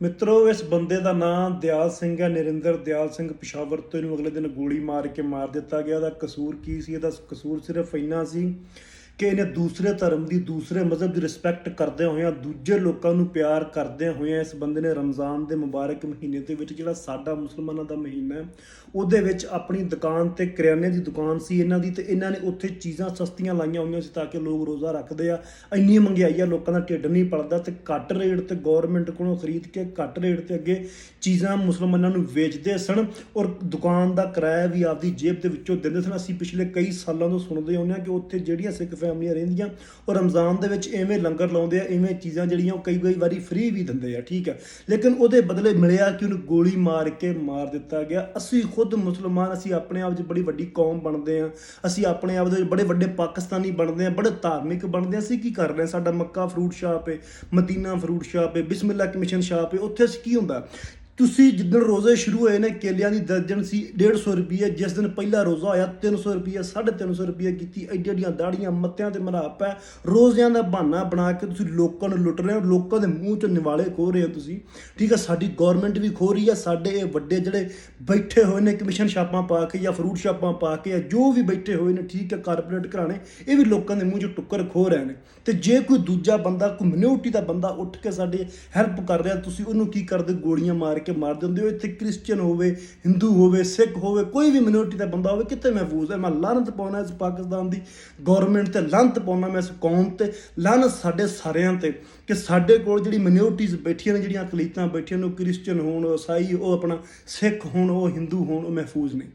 ਮਿੱਤਰੋ, ਇਸ ਬੰਦੇ ਦਾ ਨਾਮ ਦਿਆਲ ਸਿੰਘ ਹੈ। ਨਰਿੰਦਰ ਦਿਆਲ ਸਿੰਘ ਪਿਸ਼ਾਵਰ ਤੋਂ ਇਹਨੂੰ ਅਗਲੇ ਦਿਨ ਗੋਲੀ ਮਾਰ ਕੇ ਮਾਰ ਦਿੱਤਾ ਗਿਆ। ਇਹਦਾ ਕਸੂਰ ਕੀ ਸੀ? ਇਹਦਾ ਕਸੂਰ ਸਿਰਫ ਇੰਨਾ ਸੀ ਕਿ ਇਹਨੇ ਦੂਸਰੇ ਧਰਮ ਦੀ, ਦੂਸਰੇ ਮਜ਼ਹਬ ਦੀ ਰਿਸਪੈਕਟ ਕਰਦਿਆਂ ਹੋਇਆਂ, ਦੂਜੇ ਲੋਕਾਂ ਨੂੰ ਪਿਆਰ ਕਰਦਿਆਂ ਹੋਇਆਂ ਇਸ ਬੰਦੇ ਨੇ ਰਮਜ਼ਾਨ ਦੇ ਮੁਬਾਰਕ ਮਹੀਨੇ ਦੇ ਵਿੱਚ, ਜਿਹੜਾ ਸਾਡਾ ਮੁਸਲਮਾਨਾਂ ਦਾ ਮਹੀਨਾ ਹੈ, ਉਹਦੇ ਵਿੱਚ ਆਪਣੀ ਦੁਕਾਨ ਤੇ ਕਰਿਆਨੇ ਦੀ ਦੁਕਾਨ ਸੀ ਇਹਨਾਂ ਦੀ, ਤੇ ਇਹਨਾਂ ਨੇ ਉੱਥੇ ਚੀਜ਼ਾਂ ਸਸਤੀਆਂ ਲਾਈਆਂ ਹੋਈਆਂ ਸੀ ਤਾਂ ਕਿ ਲੋਕ ਰੋਜ਼ਾ ਰੱਖਦੇ ਆ। ਇੰਨੀ ਮਹਿੰਗਾਈ ਆ, ਲੋਕਾਂ ਦਾ ਢਿੱਡ ਨਹੀਂ ਪਲਦਾ, ਤੇ ਘੱਟ ਰੇਟ ਤੇ ਗੌਰਮੈਂਟ ਕੋਲੋਂ ਖਰੀਦ ਕੇ ਘੱਟ ਰੇਟ ਤੇ ਅੱਗੇ ਚੀਜ਼ਾਂ ਮੁਸਲਮਾਨਾਂ ਨੂੰ ਵੇਚਦੇ ਸਨ, ਔਰ ਦੁਕਾਨ ਦਾ ਕਿਰਾਇਆ ਵੀ ਆਪਦੀ ਜੇਬ ਦੇ ਵਿੱਚੋਂ ਦਿੰਦੇ ਸਨ। ਅਸੀਂ ਪਿਛਲੇ ਕਈ ਸਾਲਾਂ ਤੋਂ ਸੁਣਦੇ ਆਉਂਦੇ ਹਾਂ ਕਿ ਉੱਥੇ ਜਿਹੜੀਆਂ ਸਿੱਖ ਫੈਮਲੀਆਂ ਰਹਿੰਦੀਆਂ ਉਹ ਰਮਜ਼ਾਨ ਦੇ ਵਿੱਚ ਇਵੇਂ ਲੰਗਰ ਲਾਉਂਦੇ ਆ, ਇਵੇਂ ਚੀਜ਼ਾਂ ਜਿਹੜੀਆਂ ਉਹ ਕਈ ਵਾਰੀ ਫ੍ਰੀ ਵੀ ਦਿੰਦੇ ਆ, ਠੀਕ ਹੈ। ਲੇਕਿਨ ਉਹਦੇ ਬਦਲੇ ਮਿਲਿਆ ਕਿ ਉਹਨੂੰ ਗੋਲੀ ਮਾਰ ਕੇ ਮਾਰ ਦਿੱਤਾ ਗਿਆ। ਅਸੀਂ ਖੁਦ ਮੁਸਲਮਾਨ, ਅਸੀਂ ਆਪਣੇ ਆਪ 'ਚ ਬੜੀ ਵੱਡੀ ਕੌਮ ਬਣਦੇ ਹਾਂ, ਅਸੀਂ ਆਪਣੇ ਆਪ ਦੇ ਬੜੇ ਵੱਡੇ ਪਾਕਿਸਤਾਨੀ ਬਣਦੇ ਹਾਂ, ਬੜੇ ਧਾਰਮਿਕ ਬਣਦੇ ਹਾਂ। ਅਸੀਂ ਕੀ ਕਰ ਰਹੇ ਹਾਂ? ਸਾਡਾ ਮੱਕਾ ਫਰੂਟ ਸ਼ਾਪ ਹੈ, ਮਦੀਨਾ ਫਰੂਟ ਸ਼ਾਪ ਹੈ, ਬਿਸਮਿਲ੍ਲਾ ਕਮਿਸ਼ਨ ਸ਼ਾਪ ਹੈ। ਉੱਥੇ ਕੀ ਹੁੰਦਾ? ਤੁਸੀਂ ਜਿੱਦਣ ਰੋਜ਼ੇ ਸ਼ੁਰੂ ਹੋਏ ਨੇ, ਕੇਲਿਆਂ ਦੀ ਦਰਜਨ ਸੀ 150 ਰੁਪਏ। ਜਿਸ ਦਿਨ ਪਹਿਲਾ ਰੋਜ਼ਾ ਹੋਇਆ 300 ਰੁਪਏ, 350 ਰੁਪਏ ਕੀਤੀ। ਐਡੀਆਂ ਦਾੜੀਆਂ ਮੱਤਿਆਂ ਤੇ ਮਨਾਪ ਹੈ। ਰੋਜ਼ਿਆਂ ਦਾ ਬਹਾਨਾ ਬਣਾ ਕੇ ਤੁਸੀਂ ਲੋਕਾਂ ਨੂੰ ਲੁੱਟ ਰਹੇ ਹੋ, ਲੋਕਾਂ ਦੇ ਮੂੰਹ 'ਚ ਨਿਵਾਲੇ ਖੋਹ ਰਹੇ ਹੋ ਤੁਸੀਂ, ਠੀਕ ਹੈ। ਸਾਡੀ ਗੌਰਮੈਂਟ ਵੀ ਖੋਹ ਰਹੀ ਹੈ। ਸਾਡੇ ਇਹ ਵੱਡੇ ਜਿਹੜੇ ਬੈਠੇ ਹੋਏ ਨੇ ਕਮਿਸ਼ਨ ਸ਼ਾਪਾਂ ਪਾ ਕੇ ਜਾਂ ਫਰੂਟ ਸ਼ਾਪਾਂ ਪਾ ਕੇ, ਜੋ ਵੀ ਬੈਠੇ ਹੋਏ ਨੇ, ਠੀਕ ਹੈ, ਕਾਰਪੋਰੇਟ ਘਰਾਣੇ, ਇਹ ਵੀ ਲੋਕਾਂ ਦੇ ਮੂੰਹ 'ਚ ਟੁੱਕਰ ਖੋਹ ਰਹੇ ਨੇ। ਤੇ ਜੇ ਕੋਈ ਦੂਜਾ ਬੰਦਾ, ਕੋਈ ਮਿਨੋਰਟੀ ਦਾ ਬੰਦਾ ਉੱਠ ਕੇ ਸਾਡੇ ਹੈਲਪ ਕਰ ਰਿਹਾ, ਤੁਸੀਂ ਉਹਨੂੰ ਕੀ ਕਰਦੇ? ਗੋਲੀਆਂ ਮਾਰ ਕੇ ਮਾਰ ਦਿੰਦੇ ਹੋ। ਇੱਥੇ ਕ੍ਰਿਸਚਨ ਹੋਵੇ, ਹਿੰਦੂ ਹੋਵੇ, ਸਿੱਖ ਹੋਵੇ, ਕੋਈ ਵੀ ਮਿਨੋਰਟੀ ਦਾ ਬੰਦਾ ਹੋਵੇ, ਕਿੱਥੇ ਮਹਿਫੂਜ਼ ਹੈ? ਮੈਂ ਲਾਹਨਤ ਪਾਉਣਾ ਇਸ ਪਾਕਿਸਤਾਨ ਦੀ ਗੌਰਮੈਂਟ ਤੇ, ਲਾਹਨਤ ਪਾਉਣਾ ਮੈਂ ਇਸ ਕੌਮ ਤੇ, ਲਾਹਨਤ ਸਾਡੇ ਸਾਰਿਆਂ ਤੇ, ਕਿ ਸਾਡੇ ਕੋਲ ਜਿਹੜੀ ਮਿਨੋਰਟੀਜ਼ ਬੈਠੀਆਂ ਨੇ, ਜਿਹੜੀਆਂ ਅਕਲੀਤਾਂ ਬੈਠੀਆਂ ਨੇ, ਉਹ ਕ੍ਰਿਸਚਨ ਹੋਣ, ਉਹ ਈਸਾਈ, ਉਹ ਆਪਣਾ ਸਿੱਖ ਹੋਣ, ਉਹ ਹਿੰਦੂ ਹੋਣ, ਉਹ ਮਹਿਫੂਜ਼ ਨਹੀਂ।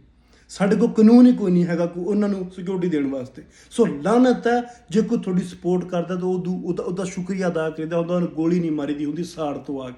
ਸਾਡੇ ਕੋਲ ਕਾਨੂੰਨ ਹੀ ਕੋਈ ਨਹੀਂ ਹੈਗਾ ਕੋਈ ਉਹਨਾਂ ਨੂੰ ਸਿਕਿਉਰਿਟੀ ਦੇਣ ਵਾਸਤੇ। ਸੋ ਲਾਹਨਤ ਹੈ, ਜੇ ਕੋਈ ਤੁਹਾਡੀ ਸਪੋਰਟ ਕਰਦਾ ਤਾਂ ਉਹਦਾ ਸ਼ੁਕਰੀਆ ਅਦਾ ਕਰੀਦਾ, ਉਹਦਾ ਗੋਲੀ ਨਹੀਂ ਮਾਰੀ ਦੀ ਹੁੰਦੀ ਸਾੜ ਤੋਂ ਆ ਕੇ।